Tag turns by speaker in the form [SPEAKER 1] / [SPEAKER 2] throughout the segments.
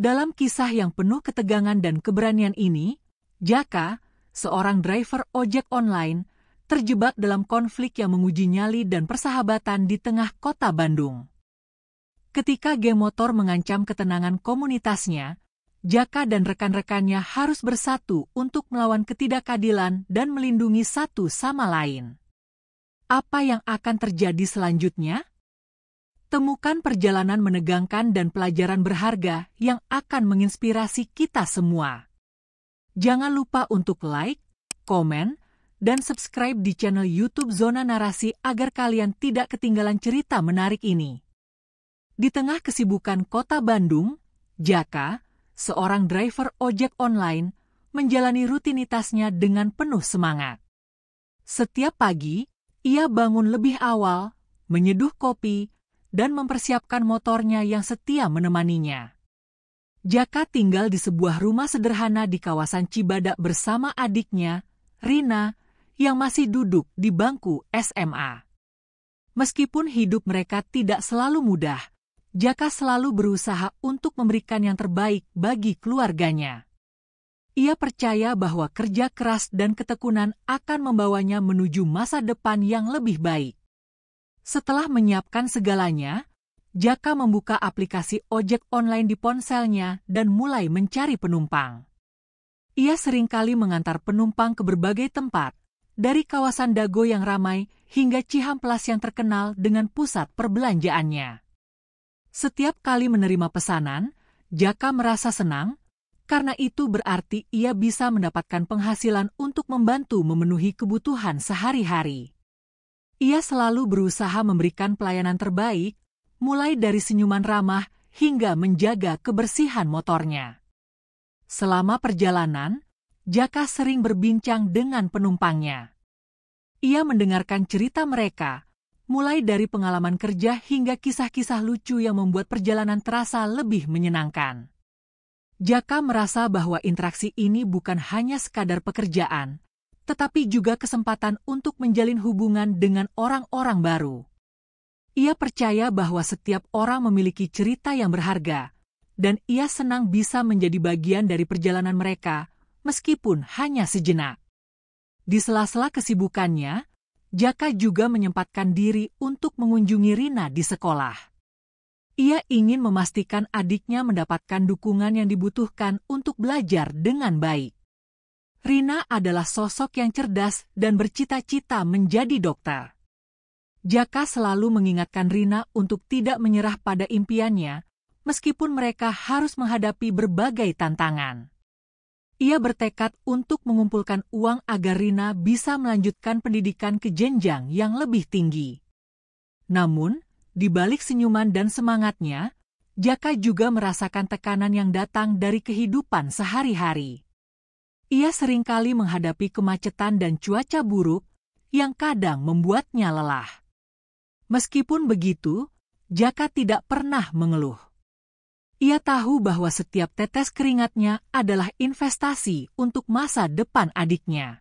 [SPEAKER 1] Dalam kisah yang penuh ketegangan dan keberanian ini, Jaka, seorang driver ojek online, terjebak dalam konflik yang menguji nyali dan persahabatan di tengah kota Bandung. Ketika geng motor mengancam ketenangan komunitasnya, Jaka dan rekan-rekannya harus bersatu untuk melawan ketidakadilan dan melindungi satu sama lain. Apa yang akan terjadi selanjutnya? Temukan perjalanan menegangkan dan pelajaran berharga yang akan menginspirasi kita semua. Jangan lupa untuk like, komen, dan subscribe di channel YouTube Zona Narasi agar kalian tidak ketinggalan cerita menarik ini. Di tengah kesibukan kota Bandung, Jaka, seorang driver ojek online, menjalani rutinitasnya dengan penuh semangat. Setiap pagi, ia bangun lebih awal, menyeduh kopi, dan mempersiapkan motornya yang setia menemaninya. Jaka tinggal di sebuah rumah sederhana di kawasan Cibadak bersama adiknya, Rina, yang masih duduk di bangku SMA. Meskipun hidup mereka tidak selalu mudah, Jaka selalu berusaha untuk memberikan yang terbaik bagi keluarganya. Ia percaya bahwa kerja keras dan ketekunan akan membawanya menuju masa depan yang lebih baik. Setelah menyiapkan segalanya, Jaka membuka aplikasi ojek online di ponselnya dan mulai mencari penumpang. Ia seringkali mengantar penumpang ke berbagai tempat, dari kawasan Dago yang ramai hingga Cihamplas yang terkenal dengan pusat perbelanjaannya. Setiap kali menerima pesanan, Jaka merasa senang, karena itu berarti ia bisa mendapatkan penghasilan untuk membantu memenuhi kebutuhan sehari-hari. Ia selalu berusaha memberikan pelayanan terbaik, mulai dari senyuman ramah hingga menjaga kebersihan motornya. Selama perjalanan, Jaka sering berbincang dengan penumpangnya. Ia mendengarkan cerita mereka, mulai dari pengalaman kerja hingga kisah-kisah lucu yang membuat perjalanan terasa lebih menyenangkan. Jaka merasa bahwa interaksi ini bukan hanya sekadar pekerjaan, tetapi juga kesempatan untuk menjalin hubungan dengan orang-orang baru. Ia percaya bahwa setiap orang memiliki cerita yang berharga, dan ia senang bisa menjadi bagian dari perjalanan mereka, meskipun hanya sejenak. Di sela-sela kesibukannya, Jaka juga menyempatkan diri untuk mengunjungi Rina di sekolah. Ia ingin memastikan adiknya mendapatkan dukungan yang dibutuhkan untuk belajar dengan baik. Rina adalah sosok yang cerdas dan bercita-cita menjadi dokter. Jaka selalu mengingatkan Rina untuk tidak menyerah pada impiannya, meskipun mereka harus menghadapi berbagai tantangan. Ia bertekad untuk mengumpulkan uang agar Rina bisa melanjutkan pendidikan ke jenjang yang lebih tinggi. Namun, di balik senyuman dan semangatnya, Jaka juga merasakan tekanan yang datang dari kehidupan sehari-hari. Ia seringkali menghadapi kemacetan dan cuaca buruk yang kadang membuatnya lelah. Meskipun begitu, Jaka tidak pernah mengeluh. Ia tahu bahwa setiap tetes keringatnya adalah investasi untuk masa depan adiknya.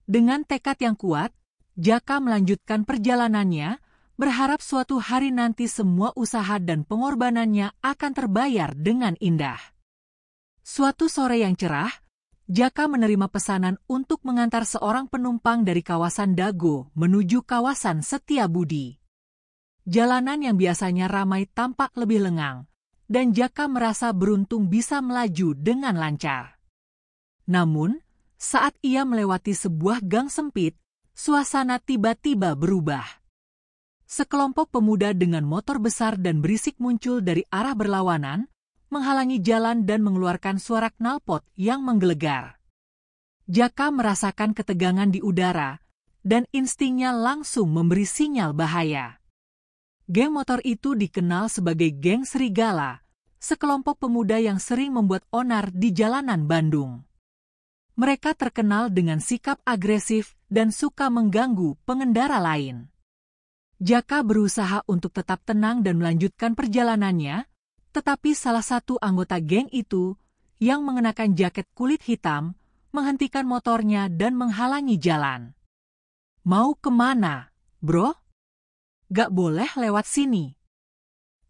[SPEAKER 1] Dengan tekad yang kuat, Jaka melanjutkan perjalanannya, berharap suatu hari nanti semua usaha dan pengorbanannya akan terbayar dengan indah. Suatu sore yang cerah, Jaka menerima pesanan untuk mengantar seorang penumpang dari kawasan Dago menuju kawasan Setiabudi. Jalanan yang biasanya ramai tampak lebih lengang, dan Jaka merasa beruntung bisa melaju dengan lancar. Namun, saat ia melewati sebuah gang sempit, suasana tiba-tiba berubah. Sekelompok pemuda dengan motor besar dan berisik muncul dari arah berlawanan, menghalangi jalan dan mengeluarkan suara knalpot yang menggelegar. Jaka merasakan ketegangan di udara, dan instingnya langsung memberi sinyal bahaya. Geng motor itu dikenal sebagai Geng Serigala, sekelompok pemuda yang sering membuat onar di jalanan Bandung. Mereka terkenal dengan sikap agresif dan suka mengganggu pengendara lain. Jaka berusaha untuk tetap tenang dan melanjutkan perjalanannya, tetapi salah satu anggota geng itu, yang mengenakan jaket kulit hitam, menghentikan motornya dan menghalangi jalan. "Mau kemana, bro? Gak boleh lewat sini,"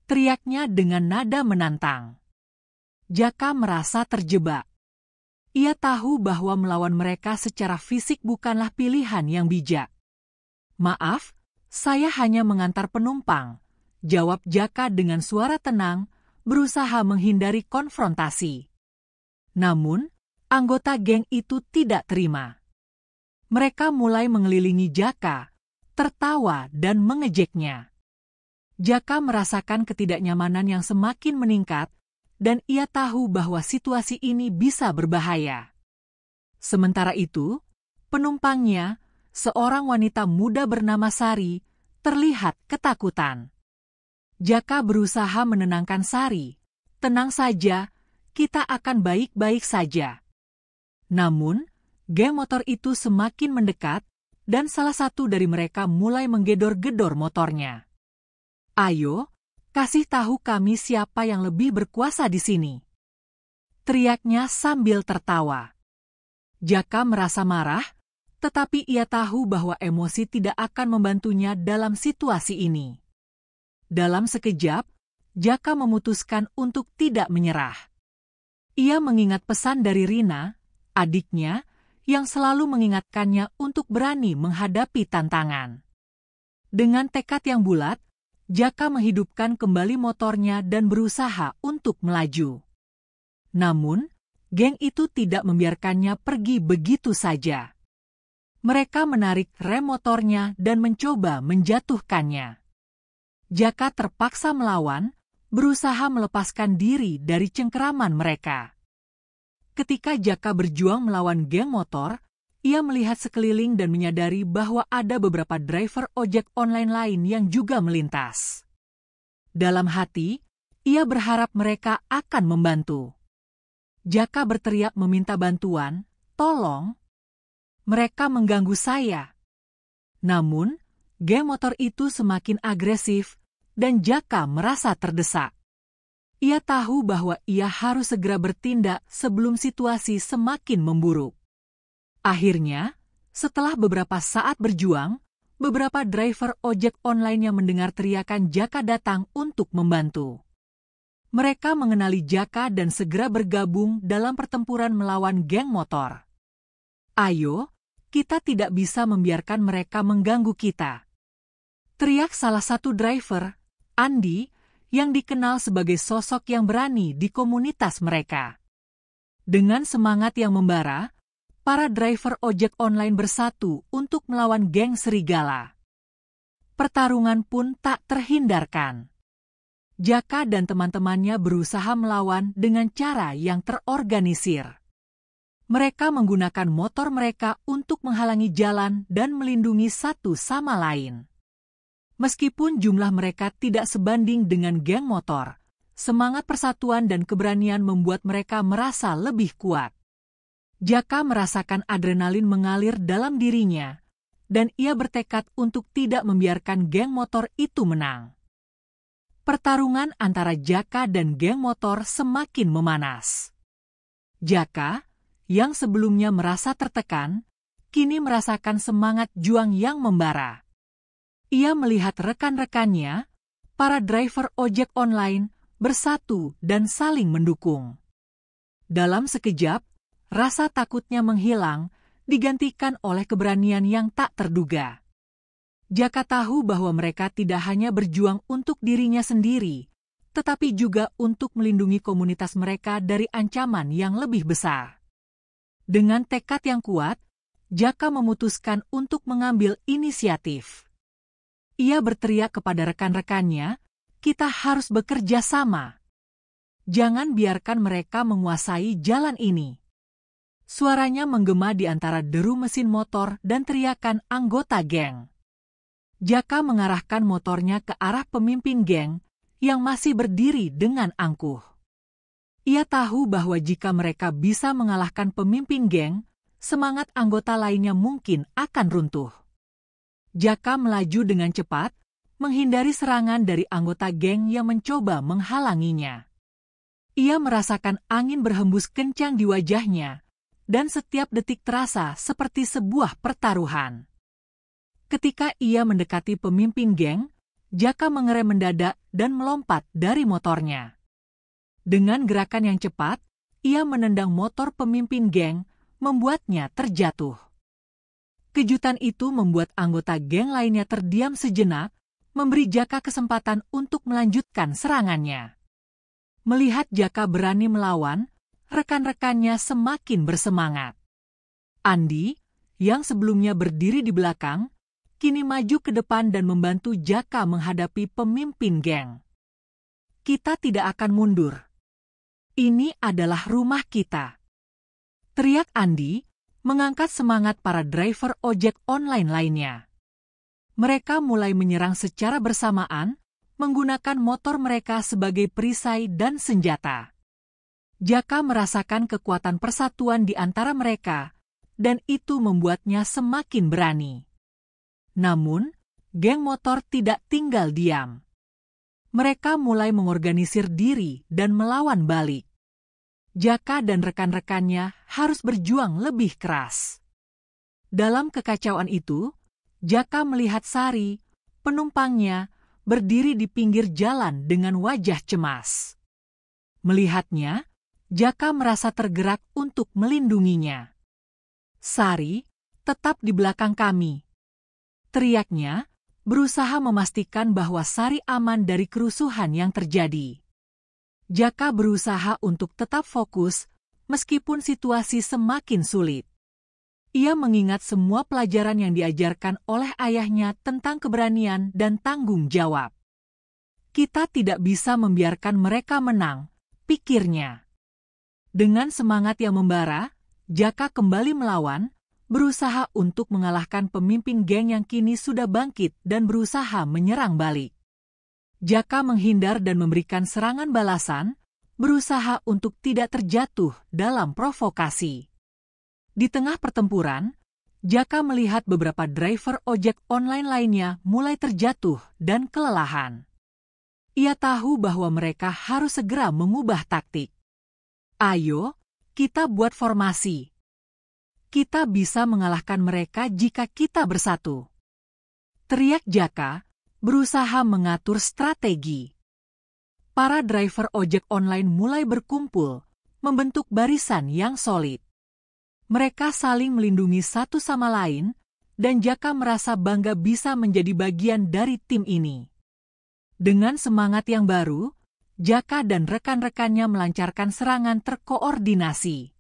[SPEAKER 1] teriaknya dengan nada menantang. Jaka merasa terjebak. Ia tahu bahwa melawan mereka secara fisik bukanlah pilihan yang bijak. "Maaf, saya hanya mengantar penumpang," jawab Jaka dengan suara tenang, berusaha menghindari konfrontasi. Namun, anggota geng itu tidak terima. Mereka mulai mengelilingi Jaka, tertawa dan mengejeknya. Jaka merasakan ketidaknyamanan yang semakin meningkat, dan ia tahu bahwa situasi ini bisa berbahaya. Sementara itu, penumpangnya, seorang wanita muda bernama Sari, terlihat ketakutan. Jaka berusaha menenangkan Sari. "Tenang saja, kita akan baik-baik saja." Namun, geng motor itu semakin mendekat, dan salah satu dari mereka mulai menggedor-gedor motornya. "Ayo, kasih tahu kami siapa yang lebih berkuasa di sini," teriaknya sambil tertawa. Jaka merasa marah, tetapi ia tahu bahwa emosi tidak akan membantunya dalam situasi ini. Dalam sekejap, Jaka memutuskan untuk tidak menyerah. Ia mengingat pesan dari Rina, adiknya, yang selalu mengingatkannya untuk berani menghadapi tantangan. Dengan tekad yang bulat, Jaka menghidupkan kembali motornya dan berusaha untuk melaju. Namun, geng itu tidak membiarkannya pergi begitu saja. Mereka menarik rem motornya dan mencoba menjatuhkannya. Jaka terpaksa melawan, berusaha melepaskan diri dari cengkeraman mereka. Ketika Jaka berjuang melawan geng motor, ia melihat sekeliling dan menyadari bahwa ada beberapa driver ojek online lain yang juga melintas. Dalam hati, ia berharap mereka akan membantu. Jaka berteriak meminta bantuan, "Tolong, mereka mengganggu saya." Namun, geng motor itu semakin agresif, dan Jaka merasa terdesak. Ia tahu bahwa ia harus segera bertindak sebelum situasi semakin memburuk. Akhirnya, setelah beberapa saat berjuang, beberapa driver ojek online yang mendengar teriakan Jaka datang untuk membantu. Mereka mengenali Jaka dan segera bergabung dalam pertempuran melawan geng motor. "Ayo, kita tidak bisa membiarkan mereka mengganggu kita," teriak salah satu driver, Andi, yang dikenal sebagai sosok yang berani di komunitas mereka. Dengan semangat yang membara, para driver ojek online bersatu untuk melawan geng serigala. Pertarungan pun tak terhindarkan. Jaka dan teman-temannya berusaha melawan dengan cara yang terorganisir. Mereka menggunakan motor mereka untuk menghalangi jalan dan melindungi satu sama lain. Meskipun jumlah mereka tidak sebanding dengan geng motor, semangat persatuan dan keberanian membuat mereka merasa lebih kuat. Jaka merasakan adrenalin mengalir dalam dirinya, dan ia bertekad untuk tidak membiarkan geng motor itu menang. Pertarungan antara Jaka dan geng motor semakin memanas. Jaka, yang sebelumnya merasa tertekan, kini merasakan semangat juang yang membara. Ia melihat rekan-rekannya, para driver ojek online, bersatu dan saling mendukung. Dalam sekejap, rasa takutnya menghilang, digantikan oleh keberanian yang tak terduga. Jaka tahu bahwa mereka tidak hanya berjuang untuk dirinya sendiri, tetapi juga untuk melindungi komunitas mereka dari ancaman yang lebih besar. Dengan tekad yang kuat, Jaka memutuskan untuk mengambil inisiatif. Ia berteriak kepada rekan-rekannya, "Kita harus bekerja sama. Jangan biarkan mereka menguasai jalan ini." Suaranya menggema di antara deru mesin motor dan teriakan anggota geng. Jaka mengarahkan motornya ke arah pemimpin geng yang masih berdiri dengan angkuh. Ia tahu bahwa jika mereka bisa mengalahkan pemimpin geng, semangat anggota lainnya mungkin akan runtuh. Jaka melaju dengan cepat, menghindari serangan dari anggota geng yang mencoba menghalanginya. Ia merasakan angin berhembus kencang di wajahnya, dan setiap detik terasa seperti sebuah pertaruhan. Ketika ia mendekati pemimpin geng, Jaka mengerem mendadak dan melompat dari motornya. Dengan gerakan yang cepat, ia menendang motor pemimpin geng, membuatnya terjatuh. Kejutan itu membuat anggota geng lainnya terdiam sejenak, memberi Jaka kesempatan untuk melanjutkan serangannya. Melihat Jaka berani melawan, rekan-rekannya semakin bersemangat. Andi, yang sebelumnya berdiri di belakang, kini maju ke depan dan membantu Jaka menghadapi pemimpin geng. Kita tidak akan mundur. Ini adalah rumah kita. Teriak Andi, mengangkat semangat para driver ojek online lainnya. Mereka mulai menyerang secara bersamaan, menggunakan motor mereka sebagai perisai dan senjata. Jaka merasakan kekuatan persatuan di antara mereka, dan itu membuatnya semakin berani. Namun, geng motor tidak tinggal diam. Mereka mulai mengorganisir diri dan melawan balik. Jaka dan rekan-rekannya harus berjuang lebih keras. Dalam kekacauan itu, Jaka melihat Sari, penumpangnya, berdiri di pinggir jalan dengan wajah cemas. Melihatnya, Jaka merasa tergerak untuk melindunginya. Sari, tetap di belakang kami. Teriaknya, berusaha memastikan bahwa Sari aman dari kerusuhan yang terjadi. Jaka berusaha untuk tetap fokus, meskipun situasi semakin sulit. Ia mengingat semua pelajaran yang diajarkan oleh ayahnya tentang keberanian dan tanggung jawab. Kita tidak bisa membiarkan mereka menang, pikirnya. Dengan semangat yang membara, Jaka kembali melawan, berusaha untuk mengalahkan pemimpin geng yang kini sudah bangkit dan berusaha menyerang balik. Jaka menghindar dan memberikan serangan balasan, berusaha untuk tidak terjatuh dalam provokasi. Di tengah pertempuran, Jaka melihat beberapa driver ojek online lainnya mulai terjatuh dan kelelahan. Ia tahu bahwa mereka harus segera mengubah taktik. Ayo, kita buat formasi. Kita bisa mengalahkan mereka jika kita bersatu. Teriak Jaka, berusaha mengatur strategi. Para driver ojek online mulai berkumpul, membentuk barisan yang solid. Mereka saling melindungi satu sama lain, dan Jaka merasa bangga bisa menjadi bagian dari tim ini. Dengan semangat yang baru, Jaka dan rekan-rekannya melancarkan serangan terkoordinasi.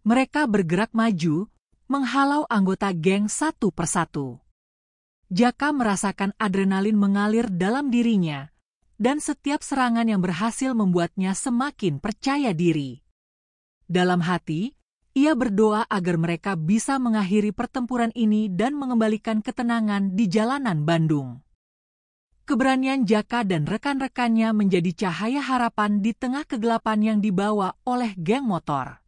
[SPEAKER 1] Mereka bergerak maju, menghalau anggota geng satu persatu. Jaka merasakan adrenalin mengalir dalam dirinya, dan setiap serangan yang berhasil membuatnya semakin percaya diri. Dalam hati, ia berdoa agar mereka bisa mengakhiri pertempuran ini dan mengembalikan ketenangan di jalanan Bandung. Keberanian Jaka dan rekan-rekannya menjadi cahaya harapan di tengah kegelapan yang dibawa oleh geng motor.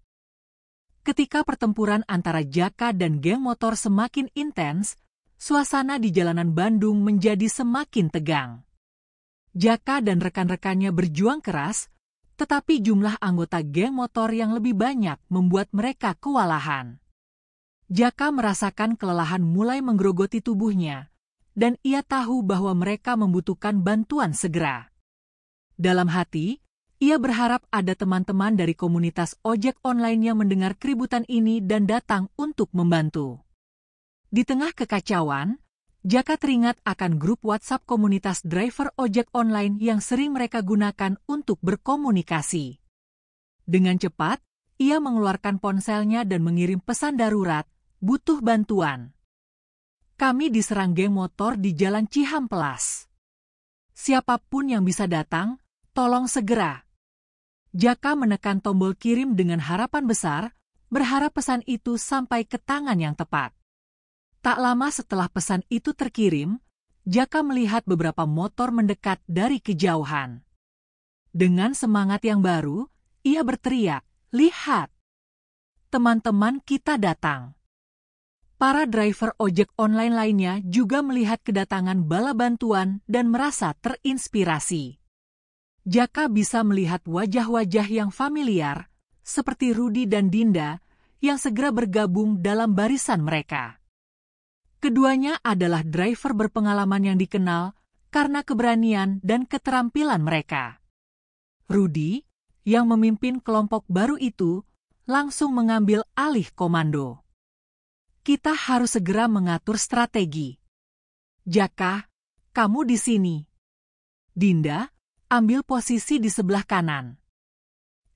[SPEAKER 1] Ketika pertempuran antara Jaka dan geng motor semakin intens, suasana di jalanan Bandung menjadi semakin tegang. Jaka dan rekan-rekannya berjuang keras, tetapi jumlah anggota geng motor yang lebih banyak membuat mereka kewalahan. Jaka merasakan kelelahan mulai menggerogoti tubuhnya, dan ia tahu bahwa mereka membutuhkan bantuan segera. Dalam hati, ia berharap ada teman-teman dari komunitas ojek online yang mendengar keributan ini dan datang untuk membantu. Di tengah kekacauan, Jaka teringat akan grup WhatsApp komunitas driver ojek online yang sering mereka gunakan untuk berkomunikasi. Dengan cepat, ia mengeluarkan ponselnya dan mengirim pesan darurat, "Butuh bantuan. Kami diserang geng motor di Jalan Cihampelas. Siapapun yang bisa datang, tolong segera." Jaka menekan tombol kirim dengan harapan besar, berharap pesan itu sampai ke tangan yang tepat. Tak lama setelah pesan itu terkirim, Jaka melihat beberapa motor mendekat dari kejauhan. Dengan semangat yang baru, ia berteriak, "Lihat! Teman-teman kita datang." Para driver ojek online lainnya juga melihat kedatangan bala bantuan dan merasa terinspirasi. Jaka bisa melihat wajah-wajah yang familiar, seperti Rudi dan Dinda, yang segera bergabung dalam barisan mereka. Keduanya adalah driver berpengalaman yang dikenal karena keberanian dan keterampilan mereka. Rudi, yang memimpin kelompok baru itu, langsung mengambil alih komando. Kita harus segera mengatur strategi. Jaka, kamu di sini. Dinda, ambil posisi di sebelah kanan.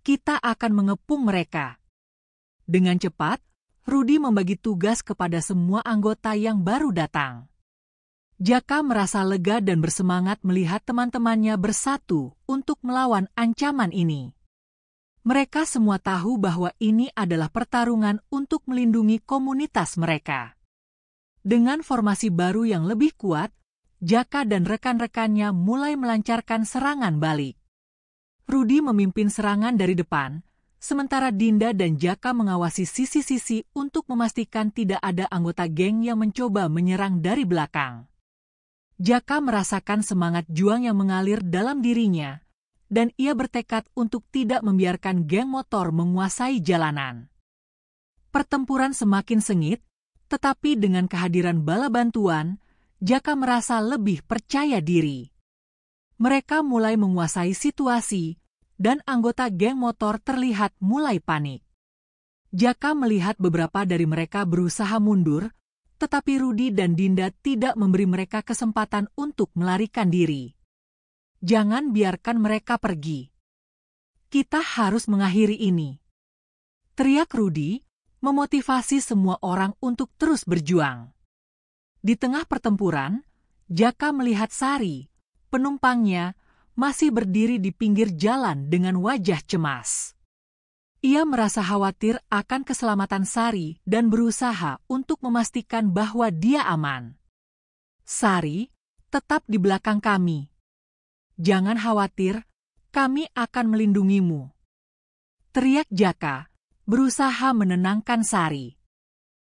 [SPEAKER 1] Kita akan mengepung mereka. Dengan cepat, Rudy membagi tugas kepada semua anggota yang baru datang. Jaka merasa lega dan bersemangat melihat teman-temannya bersatu untuk melawan ancaman ini. Mereka semua tahu bahwa ini adalah pertarungan untuk melindungi komunitas mereka. Dengan formasi baru yang lebih kuat, Jaka dan rekan-rekannya mulai melancarkan serangan balik. Rudy memimpin serangan dari depan, sementara Dinda dan Jaka mengawasi sisi-sisi untuk memastikan tidak ada anggota geng yang mencoba menyerang dari belakang. Jaka merasakan semangat juang yang mengalir dalam dirinya, dan ia bertekad untuk tidak membiarkan geng motor menguasai jalanan. Pertempuran semakin sengit, tetapi dengan kehadiran bala bantuan, Jaka merasa lebih percaya diri. Mereka mulai menguasai situasi, dan anggota geng motor terlihat mulai panik. Jaka melihat beberapa dari mereka berusaha mundur, tetapi Rudy dan Dinda tidak memberi mereka kesempatan untuk melarikan diri. Jangan biarkan mereka pergi. Kita harus mengakhiri ini. Teriak Rudy, memotivasi semua orang untuk terus berjuang. Di tengah pertempuran, Jaka melihat Sari, penumpangnya, masih berdiri di pinggir jalan dengan wajah cemas. Ia merasa khawatir akan keselamatan Sari dan berusaha untuk memastikan bahwa dia aman. Sari, tetap di belakang kami. Jangan khawatir, kami akan melindungimu. Teriak Jaka, berusaha menenangkan Sari.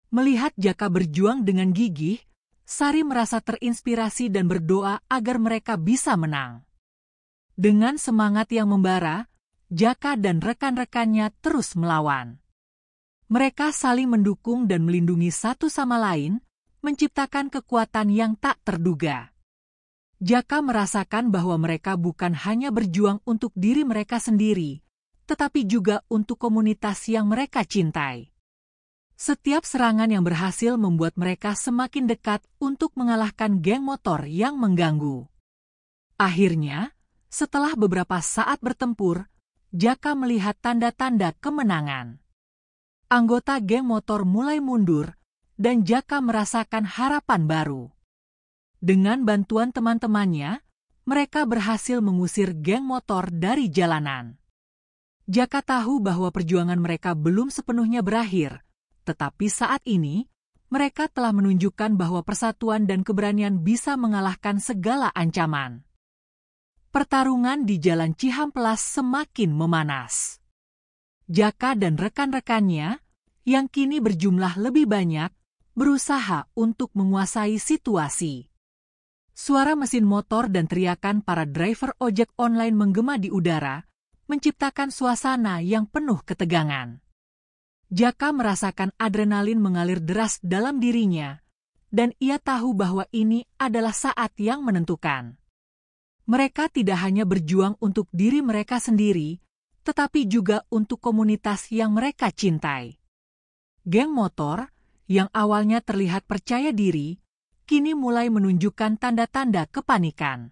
[SPEAKER 1] Melihat Jaka berjuang dengan gigih, Sari merasa terinspirasi dan berdoa agar mereka bisa menang. Dengan semangat yang membara, Jaka dan rekan-rekannya terus melawan. Mereka saling mendukung dan melindungi satu sama lain, menciptakan kekuatan yang tak terduga. Jaka merasakan bahwa mereka bukan hanya berjuang untuk diri mereka sendiri, tetapi juga untuk komunitas yang mereka cintai. Setiap serangan yang berhasil membuat mereka semakin dekat untuk mengalahkan geng motor yang mengganggu. Akhirnya, setelah beberapa saat bertempur, Jaka melihat tanda-tanda kemenangan. Anggota geng motor mulai mundur, dan Jaka merasakan harapan baru. Dengan bantuan teman-temannya, mereka berhasil mengusir geng motor dari jalanan. Jaka tahu bahwa perjuangan mereka belum sepenuhnya berakhir, tetapi saat ini, mereka telah menunjukkan bahwa persatuan dan keberanian bisa mengalahkan segala ancaman. Pertarungan di Jalan Cihampelas semakin memanas. Jaka dan rekan-rekannya, yang kini berjumlah lebih banyak, berusaha untuk menguasai situasi. Suara mesin motor dan teriakan para driver ojek online menggema di udara, menciptakan suasana yang penuh ketegangan. Jaka merasakan adrenalin mengalir deras dalam dirinya, dan ia tahu bahwa ini adalah saat yang menentukan. Mereka tidak hanya berjuang untuk diri mereka sendiri, tetapi juga untuk komunitas yang mereka cintai. Geng motor, yang awalnya terlihat percaya diri, kini mulai menunjukkan tanda-tanda kepanikan.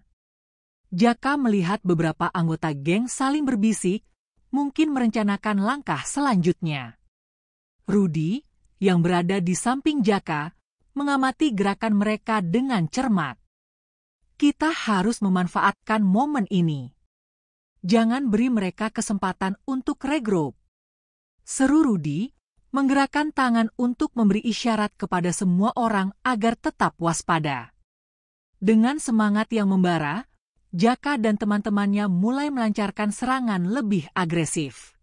[SPEAKER 1] Jaka melihat beberapa anggota geng saling berbisik, mungkin merencanakan langkah selanjutnya. Rudy, yang berada di samping Jaka, mengamati gerakan mereka dengan cermat. Kita harus memanfaatkan momen ini. Jangan beri mereka kesempatan untuk regroup. Seru Rudy, menggerakkan tangan untuk memberi isyarat kepada semua orang agar tetap waspada. Dengan semangat yang membara, Jaka dan teman-temannya mulai melancarkan serangan lebih agresif.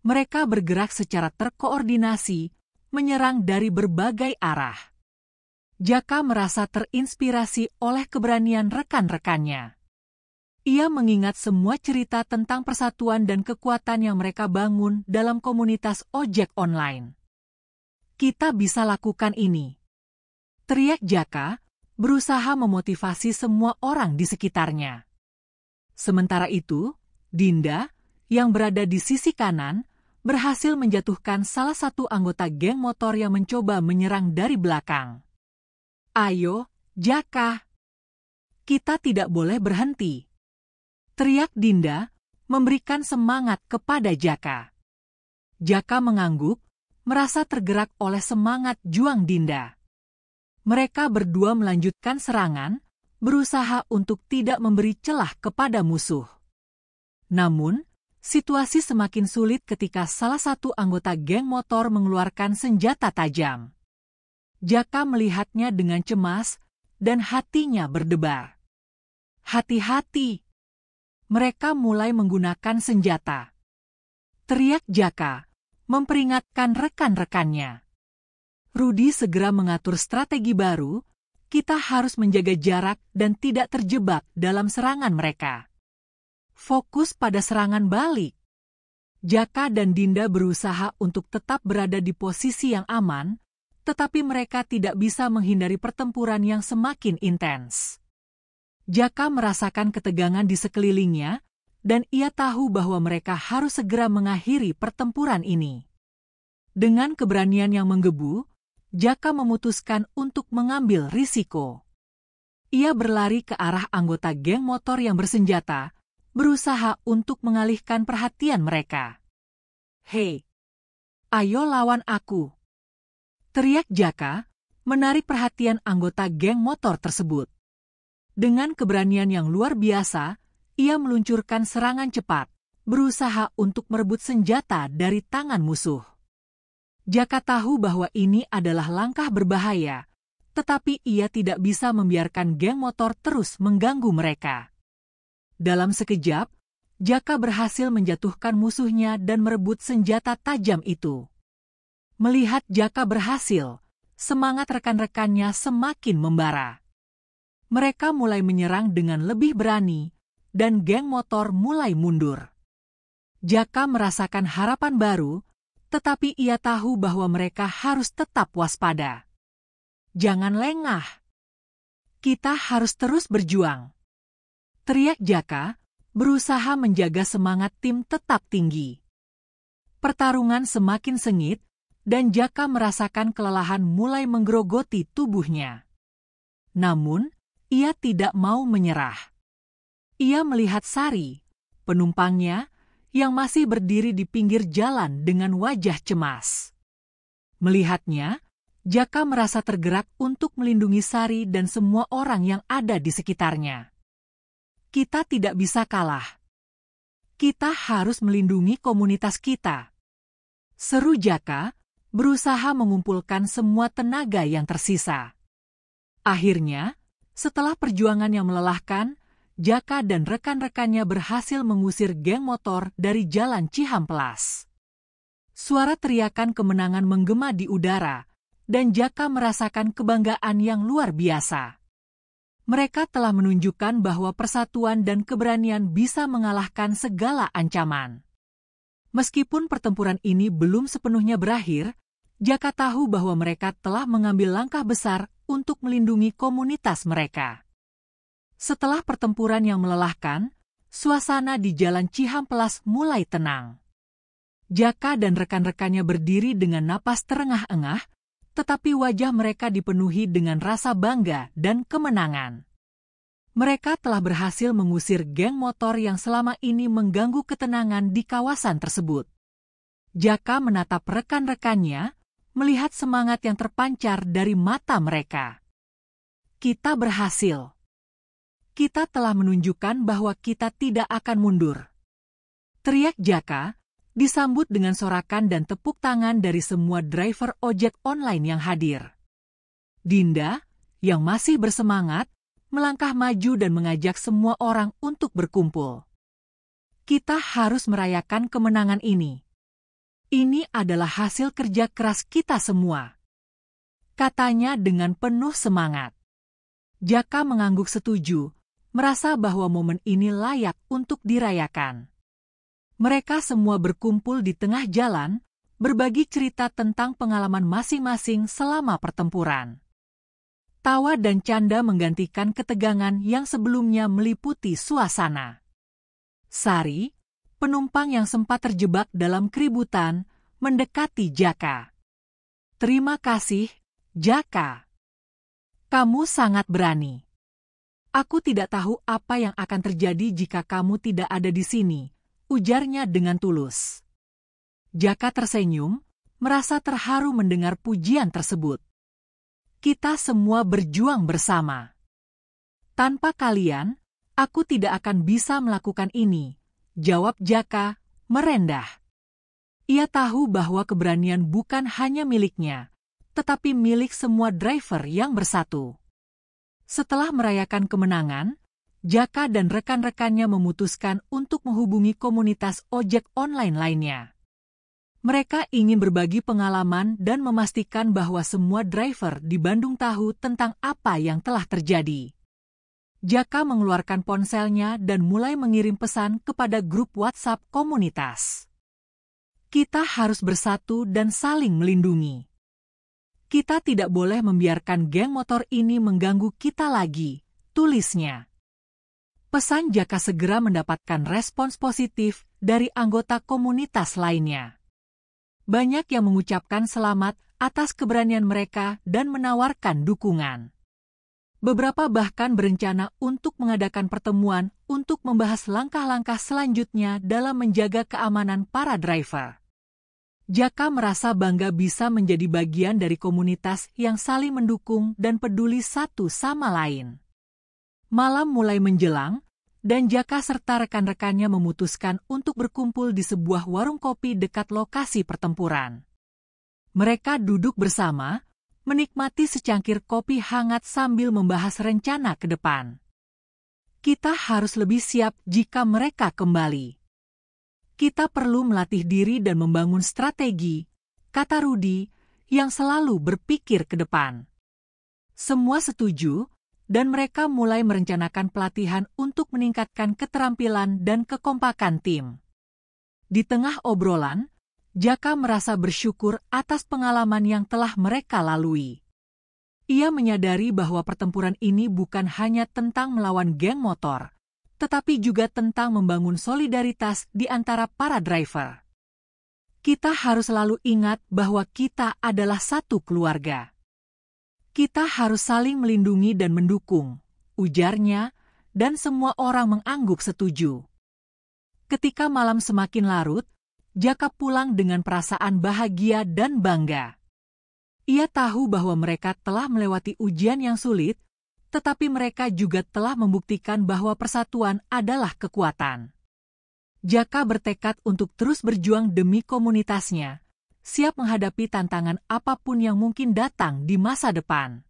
[SPEAKER 1] Mereka bergerak secara terkoordinasi, menyerang dari berbagai arah. Jaka merasa terinspirasi oleh keberanian rekan-rekannya. Ia mengingat semua cerita tentang persatuan dan kekuatan yang mereka bangun dalam komunitas ojek online. Kita bisa lakukan ini. Teriak Jaka, berusaha memotivasi semua orang di sekitarnya. Sementara itu, Dinda, yang berada di sisi kanan, berhasil menjatuhkan salah satu anggota geng motor yang mencoba menyerang dari belakang. "Ayo, Jaka! Kita tidak boleh berhenti!" teriak Dinda, memberikan semangat kepada Jaka. Jaka mengangguk, merasa tergerak oleh semangat juang Dinda. Mereka berdua melanjutkan serangan, berusaha untuk tidak memberi celah kepada musuh. Namun, situasi semakin sulit ketika salah satu anggota geng motor mengeluarkan senjata tajam. Jaka melihatnya dengan cemas, dan hatinya berdebar. "Hati-hati! Mereka mulai menggunakan senjata!" teriak Jaka, memperingatkan rekan-rekannya. Rudy segera mengatur strategi baru, "Kita harus menjaga jarak dan tidak terjebak dalam serangan mereka. Fokus pada serangan balik." Jaka dan Dinda berusaha untuk tetap berada di posisi yang aman, tetapi mereka tidak bisa menghindari pertempuran yang semakin intens. Jaka merasakan ketegangan di sekelilingnya, dan ia tahu bahwa mereka harus segera mengakhiri pertempuran ini. Dengan keberanian yang menggebu, Jaka memutuskan untuk mengambil risiko. Ia berlari ke arah anggota geng motor yang bersenjata, berusaha untuk mengalihkan perhatian mereka. "Hei, ayo lawan aku!" teriak Jaka, menarik perhatian anggota geng motor tersebut. Dengan keberanian yang luar biasa, ia meluncurkan serangan cepat, berusaha untuk merebut senjata dari tangan musuh. Jaka tahu bahwa ini adalah langkah berbahaya, tetapi ia tidak bisa membiarkan geng motor terus mengganggu mereka. Dalam sekejap, Jaka berhasil menjatuhkan musuhnya dan merebut senjata tajam itu. Melihat Jaka berhasil, semangat rekan-rekannya semakin membara. Mereka mulai menyerang dengan lebih berani, dan geng motor mulai mundur. Jaka merasakan harapan baru, tetapi ia tahu bahwa mereka harus tetap waspada. "Jangan lengah. Kita harus terus berjuang!" teriak Jaka, berusaha menjaga semangat tim tetap tinggi. Pertarungan semakin sengit, dan Jaka merasakan kelelahan mulai menggerogoti tubuhnya. Namun, ia tidak mau menyerah. Ia melihat Sari, penumpangnya, yang masih berdiri di pinggir jalan dengan wajah cemas. Melihatnya, Jaka merasa tergerak untuk melindungi Sari dan semua orang yang ada di sekitarnya. "Kita tidak bisa kalah. Kita harus melindungi komunitas kita," seru Jaka, berusaha mengumpulkan semua tenaga yang tersisa. Akhirnya, setelah perjuangan yang melelahkan, Jaka dan rekan-rekannya berhasil mengusir geng motor dari jalan Cihamplas. Suara teriakan kemenangan menggema di udara, dan Jaka merasakan kebanggaan yang luar biasa. Mereka telah menunjukkan bahwa persatuan dan keberanian bisa mengalahkan segala ancaman. Meskipun pertempuran ini belum sepenuhnya berakhir, Jaka tahu bahwa mereka telah mengambil langkah besar untuk melindungi komunitas mereka. Setelah pertempuran yang melelahkan, suasana di jalan Cihamplas mulai tenang. Jaka dan rekan-rekannya berdiri dengan napas terengah-engah, tetapi wajah mereka dipenuhi dengan rasa bangga dan kemenangan. Mereka telah berhasil mengusir geng motor yang selama ini mengganggu ketenangan di kawasan tersebut. Jaka menatap rekan-rekannya, melihat semangat yang terpancar dari mata mereka. "Kita berhasil. Kita telah menunjukkan bahwa kita tidak akan mundur," teriak Jaka, disambut dengan sorakan dan tepuk tangan dari semua driver ojek online yang hadir. Dinda, yang masih bersemangat, melangkah maju dan mengajak semua orang untuk berkumpul. "Kita harus merayakan kemenangan ini. Ini adalah hasil kerja keras kita semua," katanya dengan penuh semangat. Jaka mengangguk setuju, merasa bahwa momen ini layak untuk dirayakan. Mereka semua berkumpul di tengah jalan, berbagi cerita tentang pengalaman masing-masing selama pertempuran. Tawa dan canda menggantikan ketegangan yang sebelumnya meliputi suasana. Sari, penumpang yang sempat terjebak dalam keributan mendekati Jaka. "Terima kasih, Jaka. Kamu sangat berani. Aku tidak tahu apa yang akan terjadi jika kamu tidak ada di sini," ujarnya dengan tulus. Jaka tersenyum, merasa terharu mendengar pujian tersebut. "Kita semua berjuang bersama. Tanpa kalian, aku tidak akan bisa melakukan ini," jawab Jaka, merendah. Ia tahu bahwa keberanian bukan hanya miliknya, tetapi milik semua driver yang bersatu. Setelah merayakan kemenangan, Jaka dan rekan-rekannya memutuskan untuk menghubungi komunitas ojek online lainnya. Mereka ingin berbagi pengalaman dan memastikan bahwa semua driver di Bandung tahu tentang apa yang telah terjadi. Jaka mengeluarkan ponselnya dan mulai mengirim pesan kepada grup WhatsApp komunitas. "Kita harus bersatu dan saling melindungi. Kita tidak boleh membiarkan geng motor ini mengganggu kita lagi," tulisnya. Pesan Jaka segera mendapatkan respons positif dari anggota komunitas lainnya. Banyak yang mengucapkan selamat atas keberanian mereka dan menawarkan dukungan. Beberapa bahkan berencana untuk mengadakan pertemuan untuk membahas langkah-langkah selanjutnya dalam menjaga keamanan para driver. Jaka merasa bangga bisa menjadi bagian dari komunitas yang saling mendukung dan peduli satu sama lain. Malam mulai menjelang, dan Jaka serta rekan-rekannya memutuskan untuk berkumpul di sebuah warung kopi dekat lokasi pertempuran. Mereka duduk bersama, menikmati secangkir kopi hangat sambil membahas rencana ke depan. "Kita harus lebih siap jika mereka kembali. Kita perlu melatih diri dan membangun strategi," kata Rudi, yang selalu berpikir ke depan. Semua setuju, dan mereka mulai merencanakan pelatihan untuk meningkatkan keterampilan dan kekompakan tim. Di tengah obrolan, Jaka merasa bersyukur atas pengalaman yang telah mereka lalui. Ia menyadari bahwa pertempuran ini bukan hanya tentang melawan geng motor, tetapi juga tentang membangun solidaritas di antara para driver. "Kita harus selalu ingat bahwa kita adalah satu keluarga. Kita harus saling melindungi dan mendukung," ujarnya, dan semua orang mengangguk setuju. Ketika malam semakin larut, Jaka pulang dengan perasaan bahagia dan bangga. Ia tahu bahwa mereka telah melewati ujian yang sulit, tetapi mereka juga telah membuktikan bahwa persatuan adalah kekuatan. Jaka bertekad untuk terus berjuang demi komunitasnya, siap menghadapi tantangan apapun yang mungkin datang di masa depan.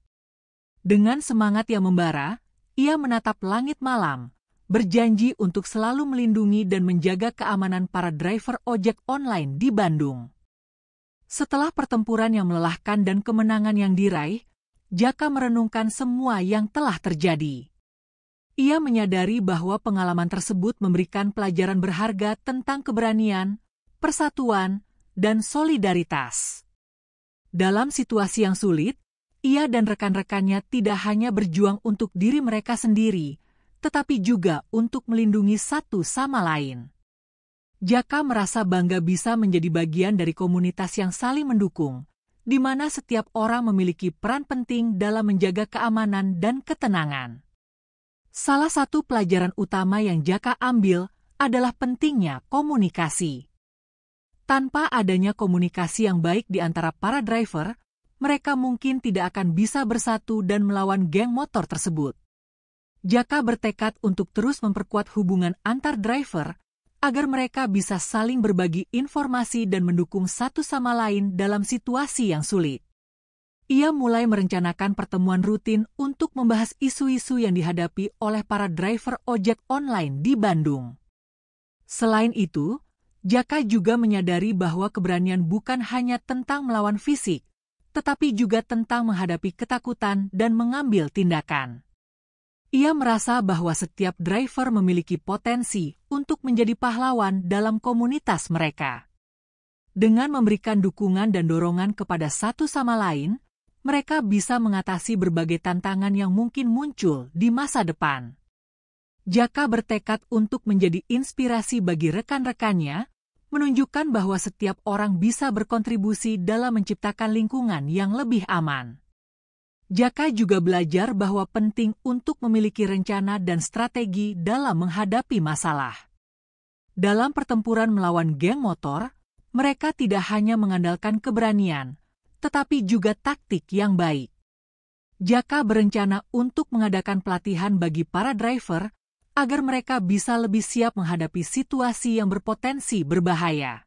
[SPEAKER 1] Dengan semangat yang membara, ia menatap langit malam, berjanji untuk selalu melindungi dan menjaga keamanan para driver ojek online di Bandung. Setelah pertempuran yang melelahkan dan kemenangan yang diraih, Jaka merenungkan semua yang telah terjadi. Ia menyadari bahwa pengalaman tersebut memberikan pelajaran berharga tentang keberanian, persatuan, dan solidaritas. Dalam situasi yang sulit, ia dan rekan-rekannya tidak hanya berjuang untuk diri mereka sendiri, tetapi juga untuk melindungi satu sama lain. Jaka merasa bangga bisa menjadi bagian dari komunitas yang saling mendukung, di mana setiap orang memiliki peran penting dalam menjaga keamanan dan ketenangan. Salah satu pelajaran utama yang Jaka ambil adalah pentingnya komunikasi. Tanpa adanya komunikasi yang baik di antara para driver, mereka mungkin tidak akan bisa bersatu dan melawan geng motor tersebut. Jaka bertekad untuk terus memperkuat hubungan antar driver agar mereka bisa saling berbagi informasi dan mendukung satu sama lain dalam situasi yang sulit. Ia mulai merencanakan pertemuan rutin untuk membahas isu-isu yang dihadapi oleh para driver ojek online di Bandung. Selain itu, Jaka juga menyadari bahwa keberanian bukan hanya tentang melawan fisik, tetapi juga tentang menghadapi ketakutan dan mengambil tindakan. Ia merasa bahwa setiap driver memiliki potensi untuk menjadi pahlawan dalam komunitas mereka. Dengan memberikan dukungan dan dorongan kepada satu sama lain, mereka bisa mengatasi berbagai tantangan yang mungkin muncul di masa depan. Jaka bertekad untuk menjadi inspirasi bagi rekan-rekannya, menunjukkan bahwa setiap orang bisa berkontribusi dalam menciptakan lingkungan yang lebih aman. Jaka juga belajar bahwa penting untuk memiliki rencana dan strategi dalam menghadapi masalah. Dalam pertempuran melawan geng motor, mereka tidak hanya mengandalkan keberanian, tetapi juga taktik yang baik. Jaka berencana untuk mengadakan pelatihan bagi para driver agar mereka bisa lebih siap menghadapi situasi yang berpotensi berbahaya.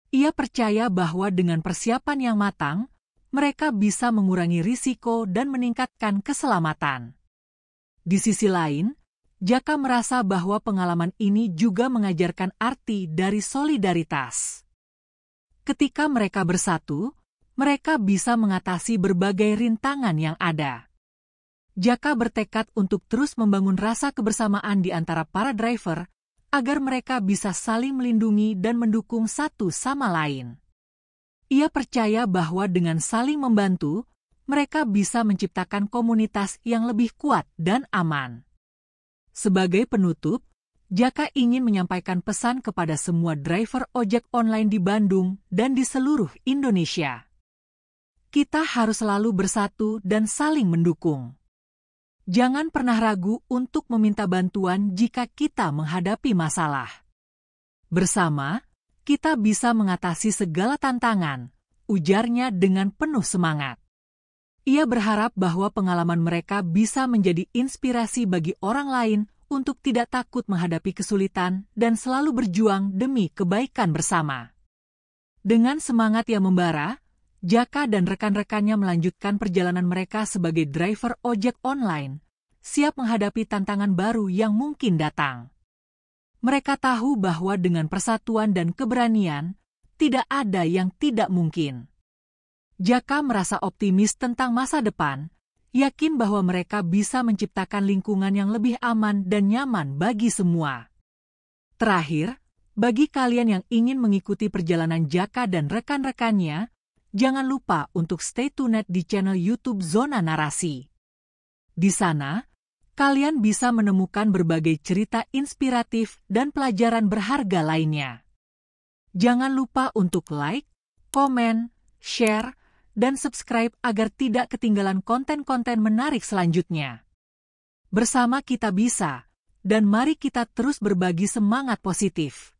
[SPEAKER 1] Ia percaya bahwa dengan persiapan yang matang, mereka bisa mengurangi risiko dan meningkatkan keselamatan. Di sisi lain, Jaka merasa bahwa pengalaman ini juga mengajarkan arti dari solidaritas. Ketika mereka bersatu, mereka bisa mengatasi berbagai rintangan yang ada. Jaka bertekad untuk terus membangun rasa kebersamaan di antara para driver agar mereka bisa saling melindungi dan mendukung satu sama lain. Ia percaya bahwa dengan saling membantu, mereka bisa menciptakan komunitas yang lebih kuat dan aman. Sebagai penutup, Jaka ingin menyampaikan pesan kepada semua driver ojek online di Bandung dan di seluruh Indonesia. Kita harus selalu bersatu dan saling mendukung. Jangan pernah ragu untuk meminta bantuan jika kita menghadapi masalah. Bersama, kita bisa mengatasi segala tantangan, ujarnya dengan penuh semangat. Ia berharap bahwa pengalaman mereka bisa menjadi inspirasi bagi orang lain untuk tidak takut menghadapi kesulitan dan selalu berjuang demi kebaikan bersama. Dengan semangat yang membara, Jaka dan rekan-rekannya melanjutkan perjalanan mereka sebagai driver ojek online, siap menghadapi tantangan baru yang mungkin datang. Mereka tahu bahwa dengan persatuan dan keberanian, tidak ada yang tidak mungkin. Jaka merasa optimis tentang masa depan, yakin bahwa mereka bisa menciptakan lingkungan yang lebih aman dan nyaman bagi semua. Terakhir, bagi kalian yang ingin mengikuti perjalanan Jaka dan rekan-rekannya, jangan lupa untuk stay tuned di channel YouTube Zona Narasi. Di sana, kalian bisa menemukan berbagai cerita inspiratif dan pelajaran berharga lainnya. Jangan lupa untuk like, komen, share, dan subscribe agar tidak ketinggalan konten-konten menarik selanjutnya. Bersama kita bisa, dan mari kita terus berbagi semangat positif.